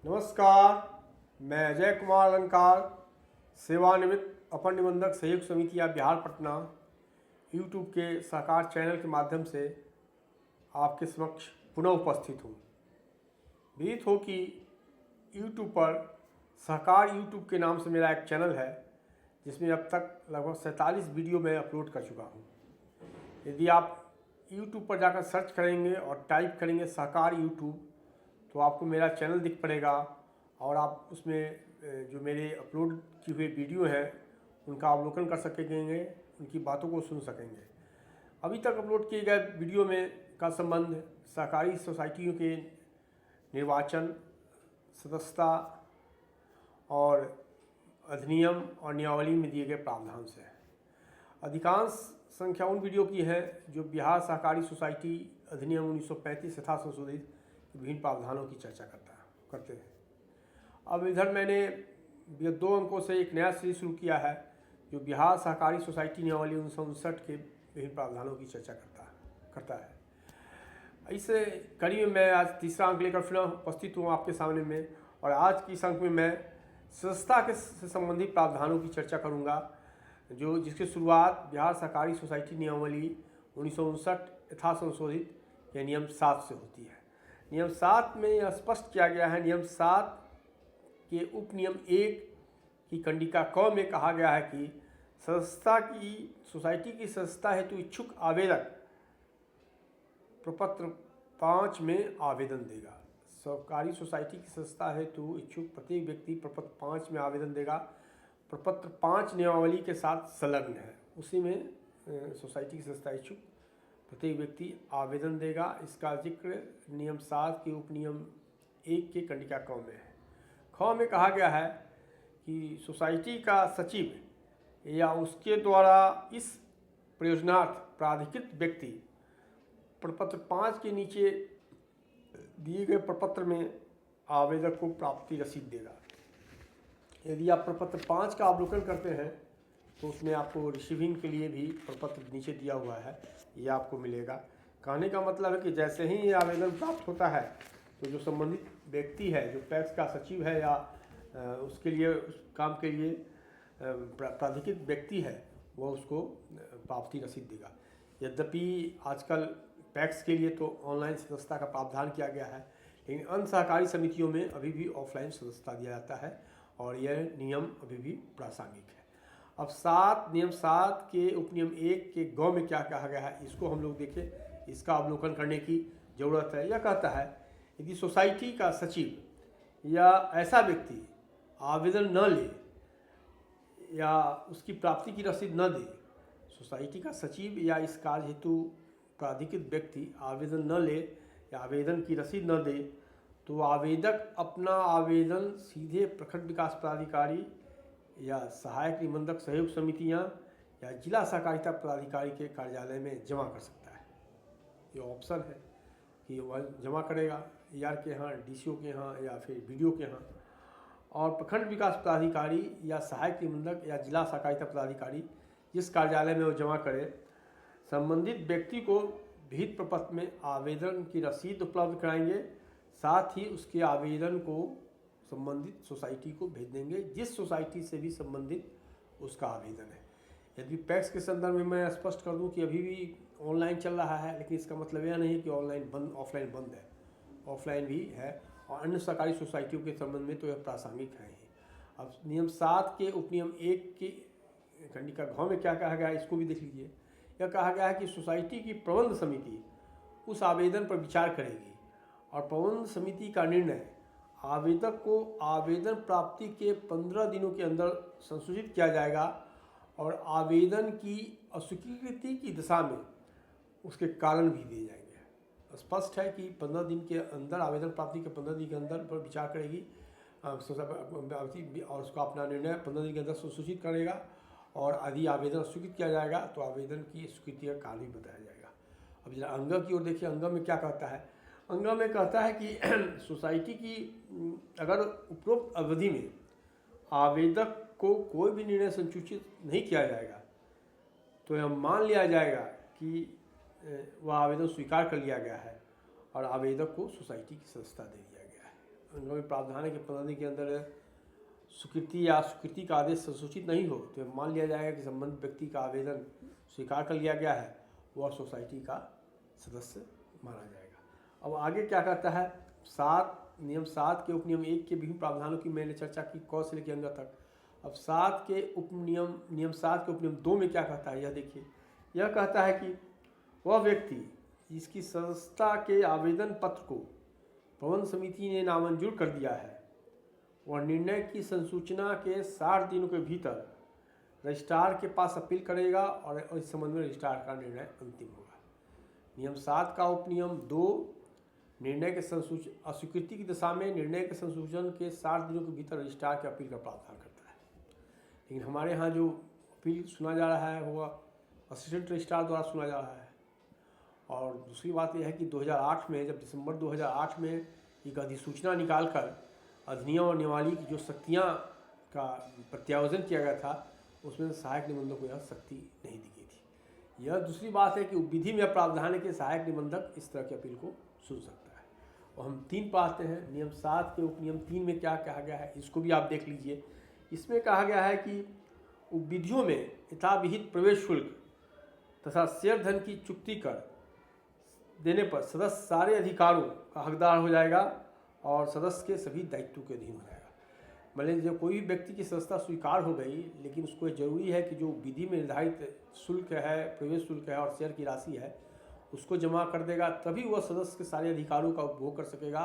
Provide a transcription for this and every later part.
नमस्कार। मैं अजय कुमार अलंकार, सेवानिवृत्त अपर निबंधक सहयोग समिति या बिहार पटना यूट्यूब के साकार चैनल के माध्यम से आपके समक्ष पुनः उपस्थित हूँ। विदित हो कि यूट्यूब पर सहकार यूट्यूब के नाम से मेरा एक चैनल है, जिसमें अब तक लगभग 47 वीडियो मैं अपलोड कर चुका हूँ। यदि आप यूट्यूब पर जाकर सर्च करेंगे और टाइप करेंगे सहकार यूट्यूब, तो आपको मेरा चैनल दिख पड़ेगा और आप उसमें जो मेरे अपलोड किए हुए वीडियो हैं उनका अवलोकन कर सकेंगे, उनकी बातों को सुन सकेंगे। अभी तक अपलोड किए गए वीडियो में का संबंध सहकारी सोसाइटियों के निर्वाचन, सदस्यता और अधिनियम और नियमावली में दिए गए प्रावधान से है। अधिकांश संख्या उन वीडियो की है जो बिहार सहकारी सोसाइटी अधिनियम 1935 तथा संशोधित विभिन्न प्रावधानों की चर्चा करते हैं। अब इधर मैंने 2 अंकों से एक नया सीरीज शुरू किया है जो बिहार सहकारी सोसाइटी नियमावली 1959 के विभिन्न प्रावधानों की चर्चा करता है। इस कड़ी में मैं आज तीसरा अंक लेकर फिर उपस्थित हूँ आपके सामने में, और आज की इस अंक में मैं सदस्यता से संबंधित प्रावधानों की चर्चा करूँगा, जिसकी शुरुआत बिहार सहकारी सोसाइटी नियमावली 1959 यथा संशोधित या नियम 7 से होती है। नियम 7 में यह स्पष्ट किया गया है, नियम 7 के उप नियम 1 की कंडिका क में कहा गया है कि सोसाइटी की सदस्यता हेतु इच्छुक आवेदक प्रपत्र 5 में आवेदन देगा। सहकारी सोसाइटी की सदस्यता हेतु इच्छुक प्रत्येक व्यक्ति प्रपत्र 5 में आवेदन देगा। प्रपत्र 5 नियमावली के साथ संलग्न है, उसी में सोसाइटी की सदस्यता इच्छुक प्रत्येक व्यक्ति आवेदन देगा। इसका जिक्र नियम 7 के उप नियम 1 के कंडिका क में है। ख में कहा गया है कि सोसाइटी का सचिव या उसके द्वारा इस प्रयोजनार्थ प्राधिकृत व्यक्ति प्रपत्र 5 के नीचे दिए गए प्रपत्र में आवेदक को प्राप्ति रसीद देगा। यदि आप प्रपत्र 5 का अवलोकन करते हैं तो उसमें आपको रिसीविंग के लिए भी प्रपत्र नीचे दिया हुआ है, ये आपको मिलेगा। कहने का मतलब है कि जैसे ही ये आवेदन प्राप्त होता है तो जो संबंधित व्यक्ति है, जो पैक्स का सचिव है या उसके लिए उस काम के लिए प्राधिकृत व्यक्ति है, वह उसको प्राप्ति रसीद देगा। यद्यपि आजकल पैक्स के लिए तो ऑनलाइन सदस्यता का प्रावधान किया गया है, लेकिन अन्य सहकारी समितियों में अभी भी ऑफलाइन सदस्यता दिया जाता है और यह नियम अभी भी प्रासंगिक है। अब नियम 7 के उपनियम 1 के ग में क्या कहा गया है, इसको हम लोग देखें, इसका अवलोकन करने की ज़रूरत है। यह कहता है यदि सोसाइटी का सचिव या ऐसा व्यक्ति आवेदन न ले या उसकी प्राप्ति की रसीद न दे, सोसाइटी का सचिव या इस कार्य हेतु प्राधिकृत व्यक्ति आवेदन न ले या आवेदन की रसीद न दे, तो आवेदक अपना आवेदन सीधे प्रखंड विकास पदाधिकारी या सहायक निबंधक सहयोग समितियां या जिला सहकारिता पदाधिकारी के कार्यालय में जमा कर सकता है। ये ऑप्शन है कि वह जमा करेगा ER के यहाँ, DCO के यहाँ या फिर BDO के यहाँ। और प्रखंड विकास पदाधिकारी या सहायक निबंधक या जिला सहकारिता पदाधिकारी जिस कार्यालय में वो जमा करे, संबंधित व्यक्ति को विहित प्रपत्र में आवेदन की रसीद उपलब्ध कराएंगे, साथ ही उसके आवेदन को संबंधित सोसाइटी को भेज देंगे जिस सोसाइटी से भी संबंधित उसका आवेदन है। यदि पैक्स के संदर्भ में मैं स्पष्ट कर दूं कि अभी भी ऑनलाइन चल रहा है, लेकिन इसका मतलब यह नहीं है कि ऑफलाइन बंद है, ऑफलाइन भी है, और अन्य सरकारी सोसाइटियों के संबंध में तो यह प्रासंगिक है ही। अब नियम 7 के उपनियम 1 की कंडिका घ में क्या कहा गया है, इसको भी देख लीजिए। यह कहा गया है कि सोसाइटी की प्रबंध समिति उस आवेदन पर विचार करेगी और प्रबंध समिति का निर्णय आवेदक को आवेदन प्राप्ति के 15 दिनों के अंदर संशोधित किया जाएगा और आवेदन की अस्वीकृति की दिशा में उसके कारण भी दिए जाएंगे। स्पष्ट है कि 15 दिन के अंदर, आवेदन प्राप्ति के 15 दिन के अंदर पर विचार करेगी और उसका अपना निर्णय 15 दिन के अंदर संशोधित करेगा, और यदि आवेदन स्वीकृत किया जाएगा तो आवेदन की स्वीकृति का कारण भी बताया जाएगा। अब जरा अंग की ओर देखिए, अंग में क्या कहता है। अंग में कहता है कि सोसाइटी की अगर उपरोक्त अवधि में आवेदक को कोई भी निर्णय संसूचित नहीं किया जाएगा तो यह मान लिया जाएगा कि वह आवेदन स्वीकार कर लिया गया है और आवेदक को सोसाइटी की सदस्यता दे दिया गया है। उनका भी प्रावधान है कि 15 दिन के अंदर स्वीकृति या स्वीकृति का आदेश संसूचित नहीं हो तो मान लिया जाएगा कि संबंधित व्यक्ति का आवेदन स्वीकार कर लिया गया है, वह सोसाइटी का सदस्य माना जाएगा। अब आगे क्या कहता है, नियम 7 के उपनियम 1 के विभिन्न प्रावधानों की मैंने चर्चा की क से लेकर अंग तक। अब नियम 7 के उपनियम 2 में क्या कहता है, यह देखिए। यह कहता है कि वह व्यक्ति जिसकी सदस्यता के आवेदन पत्र को प्रबंध समिति ने नामंजूर कर दिया है, वह निर्णय की संसूचना के 60 दिनों के भीतर रजिस्ट्रार के पास अपील करेगा और इस संबंध में रजिस्ट्रार का निर्णय अंतिम होगा। नियम 7 का उपनियम 2 निर्णय के अस्वीकृति की दशा में निर्णय के संसूचन के 60 दिनों के भीतर रजिस्ट्रार के अपील का प्रावधान करता है। लेकिन हमारे यहाँ जो अपील सुना जा रहा है वह असिस्टेंट रजिस्ट्रार द्वारा सुना जा रहा है। और दूसरी बात यह है कि 2008 में, जब दिसंबर 2008 में एक अधिसूचना निकालकर अधिनियम और नियमावली की जो सख्तियाँ का प्रत्यावर्तन किया गया था, उसमें सहायक निबंधक को यह सख्ती नहीं दी गई थी। यह दूसरी बात है कि विधि में प्रावधान है कि सहायक निबंधक इस तरह की अपील को सुन सकता है। और हम 3 पाते हैं, नियम 7 के उपनियम 3 में क्या कहा गया है, इसको भी आप देख लीजिए। इसमें कहा गया है कि उपविधियों में यथाविहित प्रवेश शुल्क तथा शेयर धन की चुकती कर देने पर सदस्य सारे अधिकारों का हकदार हो जाएगा और सदस्य के सभी दायित्वों के अधीन हो जाएगा। मतलब जब कोई भी व्यक्ति की सदस्यता स्वीकार हो गई, लेकिन उसको जरूरी है कि जो विधि में निर्धारित शुल्क है, प्रवेश शुल्क है और शेयर की राशि है, उसको जमा कर देगा, तभी वह सदस्य के सारे अधिकारों का उपभोग कर सकेगा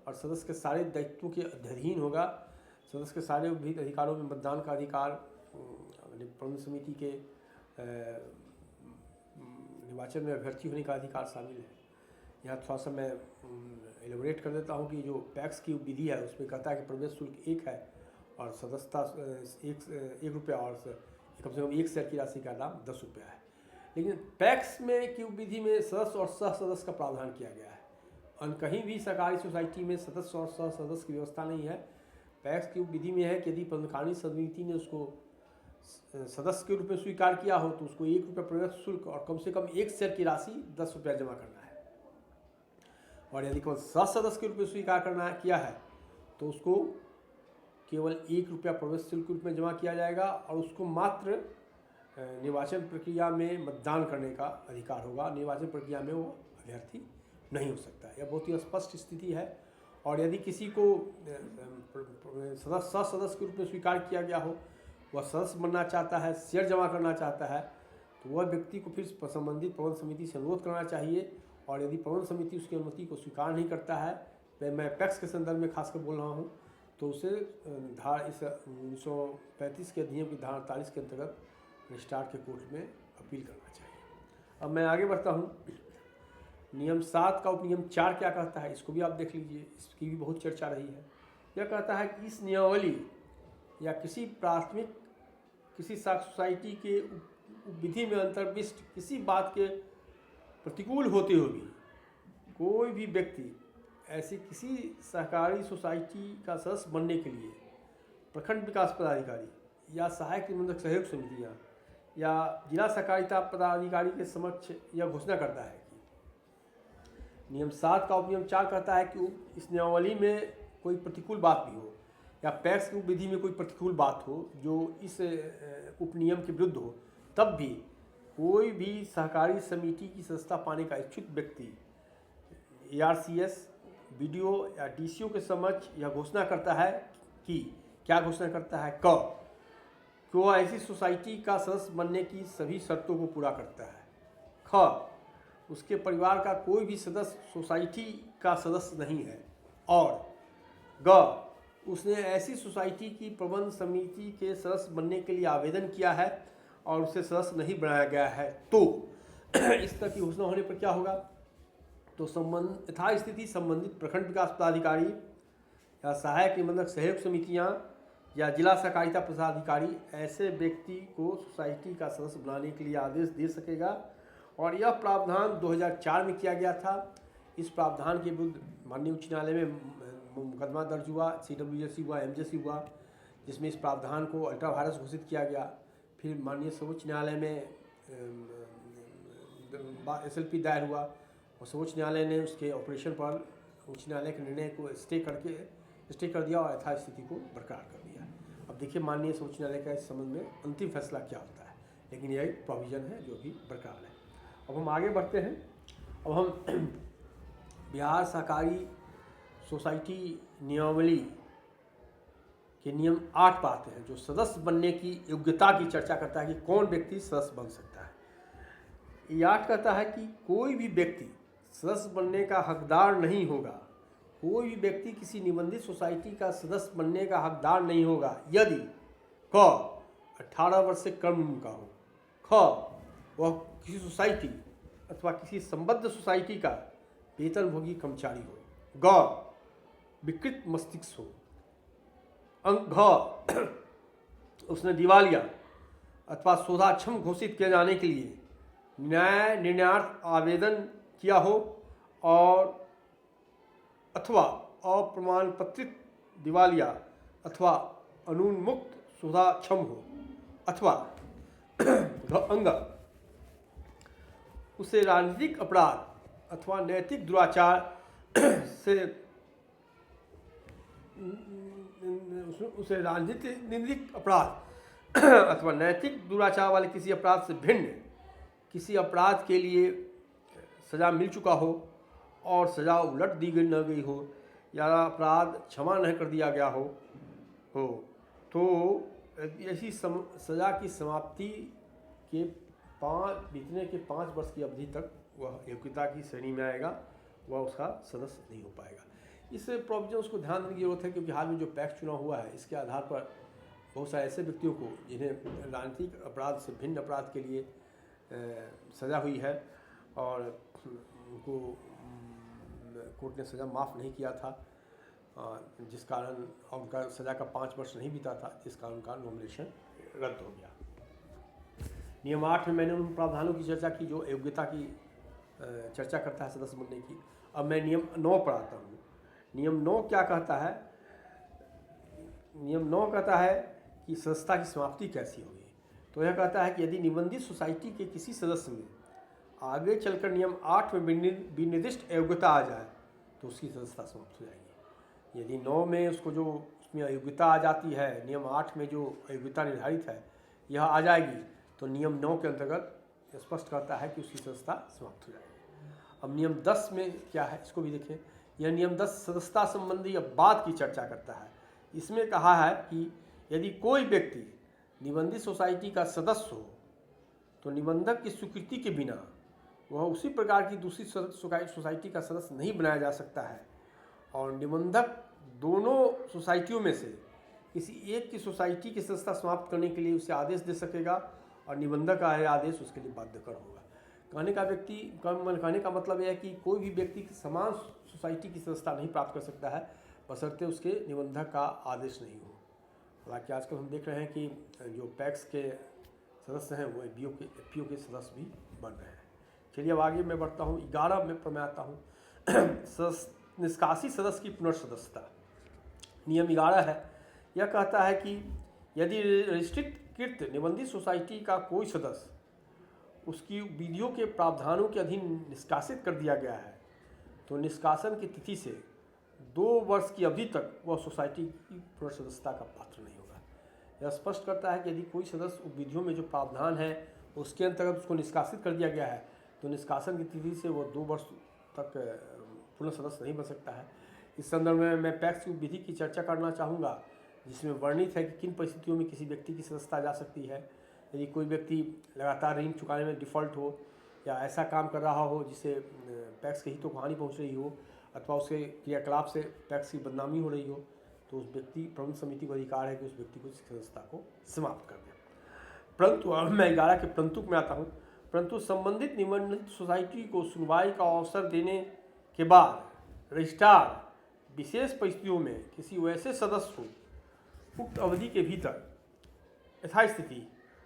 और सदस्य के सारे दायित्वों के अधीन होगा। सदस्य के सारे विविध अधिकारों में मतदान का अधिकार, प्रबंध समिति के निर्वाचन में अभ्यर्थी होने का अधिकार शामिल है। यहाँ थोड़ा सा मैं एलिबरेट कर देता हूँ कि जो पैक्स की विधि है उसमें कहता है कि प्रवेश शुल्क 1 है और सदस्यता 1 रुपया और कम से कम 1 शेयर की राशि का दाम 10 रुपया है। लेकिन पैक्स में की विधि में सदस्य और सह सदस्य का प्रावधान किया गया है। और कहीं भी सरकारी सोसाइटी में सदस्य और सह सदस्य की व्यवस्था नहीं है। पैक्स की विधि में है कि यदि प्रबंधकारिणी समिति ने उसको सदस्य के रूप में स्वीकार किया हो तो उसको 1 रुपया प्रवेश शुल्क और कम से कम 1 शेयर की राशि 10 रुपया जमा करना है। और यदि केवल सह सदस्य के रूप में स्वीकार किया है तो उसको केवल 1 रुपया प्रवेश शुल्क के रूप में जमा किया जाएगा और उसको मात्र निर्वाचन प्रक्रिया में मतदान करने का अधिकार होगा। निर्वाचन प्रक्रिया में वो अभ्यर्थी नहीं हो सकता। यह बहुत ही स्पष्ट स्थिति है। और यदि किसी को सह सदस्य के रूप में स्वीकार किया गया हो, वह सदस्य बनना चाहता है, शेयर जमा करना चाहता है, तो वह व्यक्ति को फिर संबंधित प्रबंध समिति से अनुरोध करना चाहिए। और यदि प्रबंध समिति उसकी अनुमति को स्वीकार नहीं करता है, मैं पैक्स के संदर्भ में खासकर बोल रहा हूँ, तो उसे इस 1935 के अधिनियम की धारा 48 के अंतर्गत रजिस्ट्रार के कोर्ट में अपील करना चाहिए। अब मैं आगे बढ़ता हूँ। नियम 7 का उपनियम 4 क्या कहता है, इसको भी आप देख लीजिए। इसकी भी बहुत चर्चा रही है। यह कहता है कि इस नियमावली या किसी सोसाइटी के विधि में अंतर्विष्ट किसी बात के प्रतिकूल होते हुए भी कोई भी व्यक्ति ऐसी किसी सहकारी सोसाइटी का सदस्य बनने के लिए प्रखंड विकास पदाधिकारी या सहायक निबंधक सहयोग समितियाँ या जिला सहकारिता पदाधिकारी के समक्ष यह घोषणा करता है कि नियम 7 का उपनियम 4 कहता है कि इस नियमावली में कोई प्रतिकूल बात भी हो या पैक्स की विधि में कोई प्रतिकूल बात हो जो इस उपनियम के विरुद्ध हो, तब भी कोई भी सहकारी समिति की सदस्यता पाने का इच्छुक व्यक्ति ARCS, BDO या DCO के समक्ष यह घोषणा करता है कि क्या घोषणा करता है कि वह ऐसी सोसाइटी का सदस्य बनने की सभी शर्तों को पूरा करता है। उसके परिवार का कोई भी सदस्य सोसाइटी का सदस्य नहीं है और उसने ऐसी सोसाइटी की प्रबंध समिति के सदस्य बनने के लिए आवेदन किया है और उसे सदस्य नहीं बनाया गया है, तो इस तरह की घोषणा होने पर क्या होगा, तो यथास्थिति संबंधित प्रखंड विकास पदाधिकारी या सहायक निबंधक सहयोग समितियां या जिला सहकारिता पदाधिकारी ऐसे व्यक्ति को सोसाइटी का सदस्य बनाने के लिए आदेश दे सकेगा। और यह प्रावधान 2004 में किया गया था। इस प्रावधान के विरुद्ध माननीय उच्च न्यायालय में मुकदमा दर्ज हुआ, CWJC हुआ, MJC हुआ, जिसमें इस प्रावधान को अल्ट्रा वायरस घोषित किया गया। फिर माननीय सर्वोच्च न्यायालय में SLP दायर हुआ और सर्वोच्च न्यायालय ने उसके ऑपरेशन पर उच्च न्यायालय के निर्णय को स्टे करके स्टे कर दिया और यथास्थिति को बरकरार कर दिया। अब देखिए माननीय सर्वोच्च न्यायालय का इस संबंध में अंतिम फैसला क्या होता है, लेकिन यह एक प्रोविज़न है जो भी बरकरार है। अब हम आगे बढ़ते हैं। अब हम बिहार सहकारी सोसाइटी नियमावली के नियम 8 पर आते हैं, जो सदस्य बनने की योग्यता की चर्चा करता है कि कौन व्यक्ति सदस्य बन सकता है। ये 8 कहता है कि कोई भी व्यक्ति सदस्य बनने का हकदार नहीं होगा, कोई भी व्यक्ति किसी निबंधित सोसाइटी का सदस्य बनने का हकदार नहीं होगा यदि क 18 वर्ष से कम उम्र का हो, ख वह किसी सोसाइटी अथवा किसी संबद्ध सोसाइटी का वेतनभोगी कर्मचारी हो, ग विकृत मस्तिष्क हो, घ उसने दिवालिया अथवा शोधाक्षम घोषित किए जाने के लिए न्याय निर्णयार्थ आवेदन किया हो और अथवा अप्रमाणपत्रित दिवालिया अथवा अनुन्मुक्त शोधाक्षम हो, अथवा अंग उसे राजनीतिक अपराध अथवा नैतिक दुराचार से उसे राजनीतिक अपराध अथवा नैतिक दुराचार वाले किसी अपराध से भिन्न किसी अपराध के लिए सज़ा मिल चुका हो और सज़ा उलट दी गई न गई हो या अपराध क्षमा नहीं कर दिया गया हो तो ऐसी सज़ा की समाप्ति के बीतने के 5 वर्ष की अवधि तक वह योग्यता की श्रेणी में आएगा, वह उसका सदस्य नहीं हो पाएगा। इस प्रोविजन को ध्यान देने की जरूरत है क्योंकि हाल में जो पैक्स चुनाव हुआ है इसके आधार पर बहुत सारे ऐसे व्यक्तियों को जिन्हें राजनीतिक अपराध से भिन्न अपराध के लिए सज़ा हुई है और उनको कोर्ट ने सज़ा माफ़ नहीं किया था, जिस कारण उनका सज़ा का 5 वर्ष नहीं बीता था, जिस कारण उनका नॉमिनेशन रद्द हो गया। नियम 8 में मैंने उन प्रावधानों की चर्चा की जो योग्यता की चर्चा करता है सदस्य बनने की। अब मैं नियम 9 पर आता हूँ। नियम 9 क्या कहता है? नियम 9 कहता है कि सदस्यता की समाप्ति कैसी होगी। तो यह कहता है कि यदि निबंधित सोसाइटी के किसी सदस्य में आगे चलकर नियम 8 में विनिर्दिष्ट योग्यता आ जाए तो उसकी सदस्यता समाप्त हो जाएगी। यदि 9 में उसको जो उसमें योग्यता आ जाती है, नियम 8 में जो योग्यता निर्धारित है यह आ जाएगी तो नियम 9 के अंतर्गत स्पष्ट करता है कि उसकी सदस्यता समाप्त हो जाएगी। अब नियम 10 में क्या है इसको भी देखें। यह नियम 10 सदस्यता संबंधी अपवाद की चर्चा करता है। इसमें कहा है कि यदि कोई व्यक्ति निबंधित सोसाइटी का सदस्य हो तो निबंधक की स्वीकृति के बिना वह उसी प्रकार की दूसरी सोसाइटी का सदस्य नहीं बनाया जा सकता है और निबंधक दोनों सोसाइटियों में से किसी एक की सोसाइटी की सदस्यता समाप्त करने के लिए उसे आदेश दे सकेगा और निबंधक का यह आदेश उसके लिए बाध्यकर होगा। कहने का मतलब यह है कि कोई भी व्यक्ति समान सोसाइटी की सदस्यता नहीं प्राप्त कर सकता है बशर्ते उसके निबंधक का आदेश नहीं हो। हालांकि आजकल हम देख रहे हैं कि जो पैक्स के सदस्य हैं वो एफपीओ के सदस्य भी बन रहे हैं। चलिए अब आगे मैं बढ़ता हूँ। 11 में पर मैं आता हूँ निष्कासित सदस्य की पुनर्सदस्यता। नियम 11 है। यह कहता है कि यदि रजिस्ट्रीकृत निबंधित सोसाइटी का कोई सदस्य उसकी विधियों के प्रावधानों के अधीन निष्कासित कर दिया गया है तो निष्कासन की तिथि से 2 वर्ष की अवधि तक वह सोसाइटी की पुनर्सदस्यता का पात्र नहीं होगा। यह स्पष्ट करता है कि यदि कोई सदस्य विधियों में जो प्रावधान है उसके अंतर्गत उसको निष्कासित कर दिया गया है तो निष्कासन की तिथि से वह 2 वर्ष तक पुनः सदस्य नहीं बन सकता है। इस संदर्भ में मैं पैक्स की विधि की चर्चा करना चाहूँगा जिसमें वर्णित है कि किन परिस्थितियों में किसी व्यक्ति की सदस्यता जा सकती है। यदि कोई व्यक्ति लगातार ऋण चुकाने में डिफ़ॉल्ट हो या ऐसा काम कर रहा हो जिससे पैक्स के हितों को हानि पहुँच रही हो अथवा उसके क्रियाकलाप से पैक्स की बदनामी हो रही हो तो उस व्यक्ति प्रबंध समिति को अधिकार है कि उस व्यक्ति को सदस्यता को समाप्त कर दें। परंतु अब मैं 11 के परंतु में आता हूँ। परंतु संबंधित निबंधित सोसाइटी को सुनवाई का अवसर देने के बाद रजिस्ट्रार विशेष परिस्थितियों में किसी वैसे सदस्य को उक्त अवधि के भीतर यथास्थिति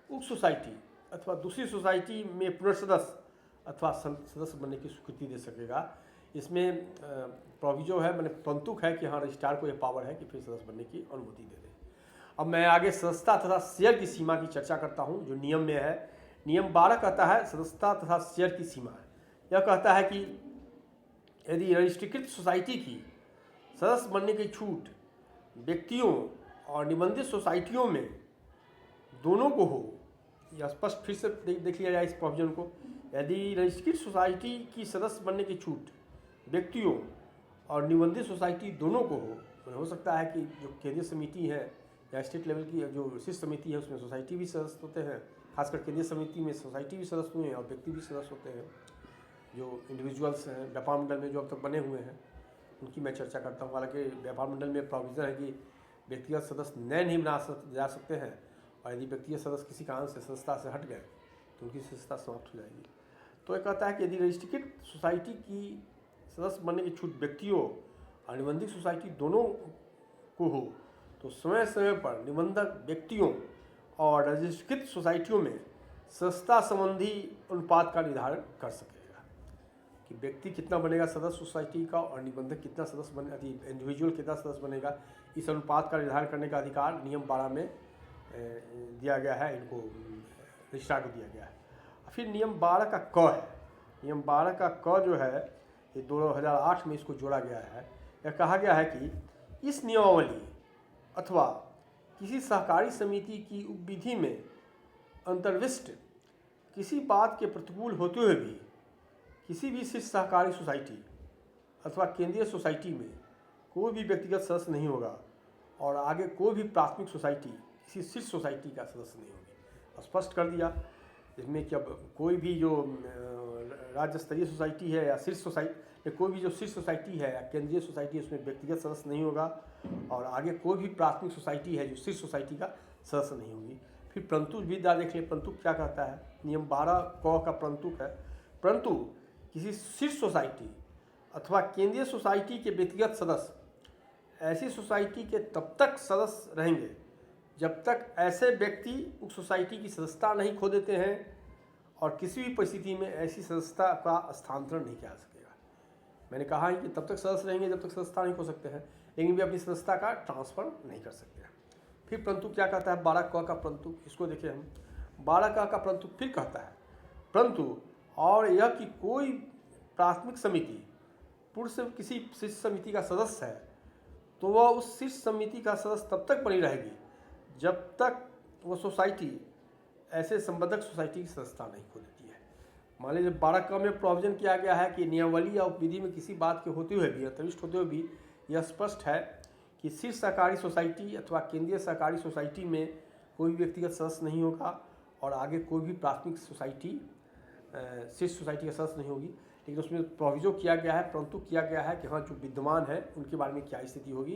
उक्त सोसाइटी अथवा दूसरी सोसाइटी में पुनर्सदस्य अथवा सदस्य बनने की स्वीकृति दे सकेगा। इसमें प्रोविजो है, मैंने पंतुक है कि हाँ रजिस्ट्रार को यह पावर है कि फिर सदस्य बनने की अनुमति दे दे। अब मैं आगे सदस्यता तथा शेयर की सीमा की चर्चा करता हूँ जो नियम में है। नियम 12 कहता है सदस्यता तथा शेयर की सीमा है। यह कहता है कि यदि रजिस्ट्रीकृत सोसाइटी की सदस्य बनने की छूट व्यक्तियों और निबंधित सोसाइटियों में दोनों को हो, या स्पष्ट फिर से देख लिया जाए इस प्रोविजन को। यदि रजिस्ट्रेड सोसाइटी की सदस्य बनने की छूट व्यक्तियों और निबंधित सोसाइटी दोनों को हो सकता है कि जो केंद्रीय समिति है या स्टेट लेवल की जो शीर्ष समिति है उसमें सोसाइटी भी सदस्य होते हैं, खासकर केंद्रीय समिति में सोसाइटी भी सदस्य हुए हैं और व्यक्ति भी सदस्य होते हैं। जो इंडिविजुअल्स हैं व्यापार मंडल में जो अब तक बने हुए हैं उनकी मैं चर्चा करता हूँ। हालांकि व्यापार मंडल में प्रोविज़न है कि व्यक्तिगत सदस्य नए नहीं जा सकते हैं, और यदि व्यक्तिगत सदस्य किसी कारण से संस्था से हट गए तो उनकी सदस्यता समाप्त हो जाएगी। तो ये कहता है कि यदि रजिस्ट्रेड सोसाइटी की सदस्य बनने की छूट व्यक्तियों और निबंधित सोसाइटी दोनों को हो तो समय समय पर निबंधक व्यक्तियों और रजिस्ट्रेड सोसाइटियों में सदस्यता संबंधी अनुपात का निर्धारण कर सकेगा कि व्यक्ति कितना बनेगा सदस्य सोसाइटी का और निबंधक कितना सदस्य बने, इंडिविजुअल कितना सदस्य बनेगा, इस अनुपात का निर्धारण करने का अधिकार नियम 12 में दिया गया है, इनको रजिस्ट्रार को दिया गया है। फिर नियम 12 का क है। नियम 12 का क जो है ये 2008 में इसको जोड़ा गया है। यह कहा गया है कि इस नियमावली अथवा किसी सहकारी समिति की उपविधि में अंतर्विष्ट किसी बात के प्रतिकूल होते हुए भी किसी भी शीर्ष सहकारी सोसाइटी अथवा केंद्रीय सोसाइटी में कोई भी व्यक्तिगत सदस्य नहीं होगा और आगे कोई भी प्राथमिक सोसाइटी किसी शीर्ष सोसाइटी का सदस्य नहीं होगी। स्पष्ट कर दिया इसमें कि अब कोई भी जो राज्य स्तरीय सोसाइटी है या शीर्ष सोसाइटी, कोई भी जो शीर्ष सोसाइटी है या केंद्रीय सोसाइटी है उसमें व्यक्तिगत सदस्य नहीं होगा और आगे कोई भी प्राथमिक सोसाइटी है जो शीर्ष सोसाइटी का सदस्य नहीं होगी। फिर परंतु विधा देख लें, परंतु क्या कहता है। नियम 12 क का परंतु है, परंतु किसी शीर्ष सोसाइटी अथवा केंद्रीय सोसाइटी के व्यक्तिगत सदस्य ऐसी सोसाइटी के तब तक सदस्य रहेंगे जब तक ऐसे व्यक्ति उस सोसाइटी की सदस्यता नहीं खो देते हैं और किसी भी परिस्थिति में ऐसी सदस्यता का स्थानांतरण नहीं किया जा सकेगा। मैंने कहा है कि तब तक सदस्य रहेंगे जब तक सदस्यता नहीं खो सकते हैं, लेकिन भी अपनी सदस्यता का ट्रांसफर नहीं कर सकते हैं। फिर परंतु क्या कहता है 12 क का परंतु, इसको देखिए हम। 12 क का परंतु फिर कहता है परंतु और यह कि कोई प्राथमिक समिति पूर्व से किसी शीर्ष समिति का सदस्य है तो वह उस शीर्ष समिति का सदस्य तब तक बनी रहेगी जब तक वो सोसाइटी ऐसे संबंधक सोसाइटी की सदस्यता नहीं खो देती है। मान लीजिए 12 क में प्रोविजन किया गया है कि नियमावली या उपविधि में किसी बात के होते हुए भी अंतर्विष्ट होते हुए भी यह स्पष्ट है कि शीर्ष सहकारी सोसाइटी अथवा केंद्रीय सहकारी सोसाइटी में कोई व्यक्तिगत सदस्य नहीं होगा और आगे कोई भी प्राथमिक सोसाइटी शीर्ष सोसाइटी का सदस्य नहीं होगी। लेकिन उसमें प्रोविजो किया गया है, परंतु किया गया है कि हाँ जो विद्यमान है उनके बारे में क्या स्थिति होगी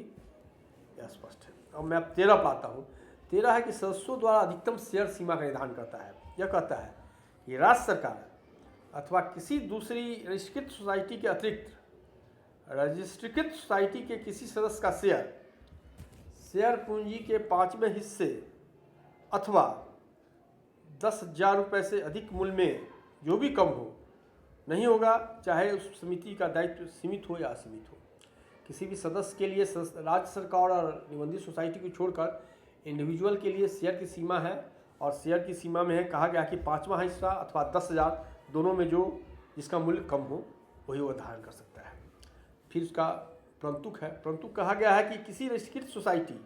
यह स्पष्ट है। अब मैं अब 13 पर आता हूँ। 13 है कि सदस्यों द्वारा अधिकतम शेयर सीमा का निर्धारण करता है। यह कहता है कि राज्य सरकार अथवा किसी दूसरी रजिस्ट्रेड सोसाइटी के अतिरिक्त रजिस्ट्रेड सोसाइटी के किसी सदस्य का शेयर पूंजी के 5वें हिस्से अथवा 10,000 रुपये से अधिक मूल्य में जो भी कम हो नहीं होगा, चाहे उस समिति का दायित्व सीमित हो या असीमित हो। किसी भी सदस्य के लिए राज्य सरकार और निबंधित सोसाइटी को छोड़कर इंडिविजुअल के लिए शेयर की सीमा है और शेयर की सीमा में है कहा गया कि 5वां हिस्सा अथवा 10,000 दोनों में जो जिसका मूल्य कम हो वही वो धारण कर सकता है। फिर उसका परंतु है, परंतु कहा गया है कि किसी रजिस्ट्रेड सोसाइटी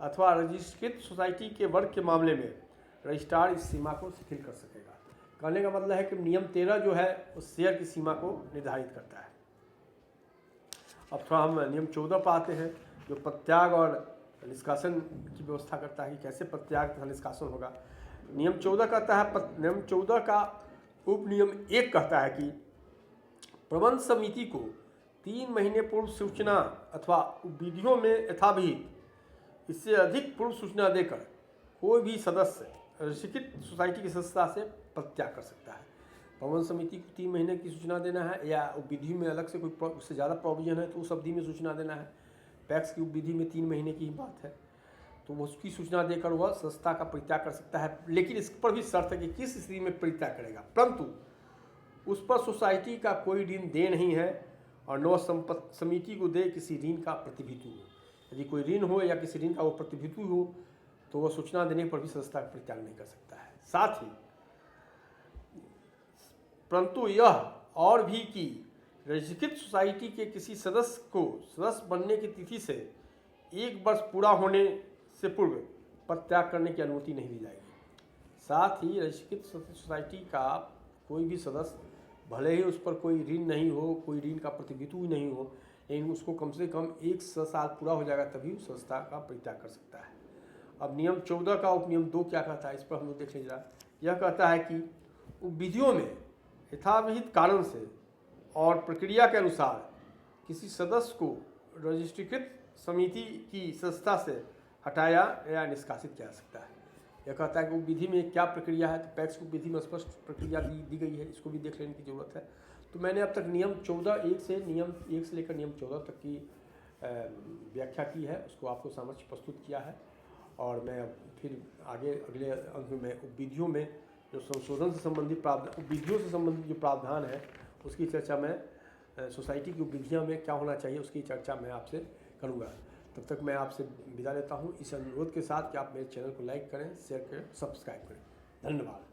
अथवा रजिस्ट्रेड सोसाइटी के वर्ग के मामले में रजिस्ट्रार इस सीमा को शिथिल कर सकेगा। कहने का मतलब है कि नियम 13 जो है उस शेयर की सीमा को निर्धारित करता है। अब थोड़ा हम नियम 14 पर आते हैं जो प्रत्याग और निष्कासन की व्यवस्था करता है कि कैसे प्रत्याग तथा निष्कासन होगा। नियम 14 कहता है, नियम 14 का उपनियम 1 कहता है कि प्रबंध समिति को 3 महीने पूर्व सूचना अथवा विधियों में यथाविहित इससे अधिक पूर्व सूचना देकर कोई भी सदस्य रजिस्ट्रेड सोसाइटी की सदस्यता से प्रत्याग कर सकता है। प्रबंध समिति को 3 महीने की सूचना देना है या विधि में अलग से कोई उससे ज़्यादा प्रोविजन है तो उस अवधि में सूचना देना है। पैक्स की विधि में 3 महीने की ही बात है तो वो उसकी सूचना देकर वह संस्था का परित्याग कर सकता है। लेकिन इस पर भी शर्त है कि किस स्थिति में परित्याग करेगा, परंतु उस पर सोसाइटी का कोई ऋण दे नहीं है और न समिति को दे किसी ऋण का प्रतिभूति हो। यदि कोई ऋण हो या किसी ऋण का वो प्रतिभूति हो तो वह सूचना देने पर भी संस्था का परित्याग नहीं कर सकता है। साथ ही परंतु यह और भी कि रजिस्ट्रेड सोसाइटी के किसी सदस्य को सदस्य बनने की तिथि से 1 वर्ष पूरा होने से पूर्व पद त्याग करने की अनुमति नहीं दी जाएगी। साथ ही रजिस्ट्रीकृत सोसाइटी का कोई भी सदस्य भले ही उस पर कोई ऋण नहीं हो, कोई ऋण का प्रतिभूति नहीं हो, लेकिन उसको कम से कम 1 साल पूरा हो जाएगा तभी उस संस्था का परित्याग कर सकता है। अब नियम 14 का उपनियम 2 क्या कहता है, इस पर हम लोग देख लीजिए। यह कहता है कि विधियों में यथाविहित कारण से और प्रक्रिया के अनुसार किसी सदस्य को रजिस्ट्रीकृत समिति की संस्था से हटाया या निष्कासित किया जा सकता है। यह कहता है कि वो विधि में क्या प्रक्रिया है, तो पैक्स को विधि में स्पष्ट प्रक्रिया दी गई है, इसको भी देख लेने की ज़रूरत है। तो मैंने अब तक नियम 14 नियम 1 से लेकर नियम 14 तक की व्याख्या की है, उसको आपको समझ प्रस्तुत किया है। और मैं अब फिर आगे अगले अंक में उपविधियों में जो संशोधन से संबंधित उपविधियों से संबंधित जो प्रावधान है उसकी चर्चा मैं सोसाइटी की उपविधियाँ में क्या होना चाहिए उसकी चर्चा मैं आपसे करूँगा। तब तक मैं आपसे विदा लेता हूँ इस अनुरोध के साथ कि आप मेरे चैनल को लाइक करें, शेयर करें, सब्सक्राइब करें। धन्यवाद।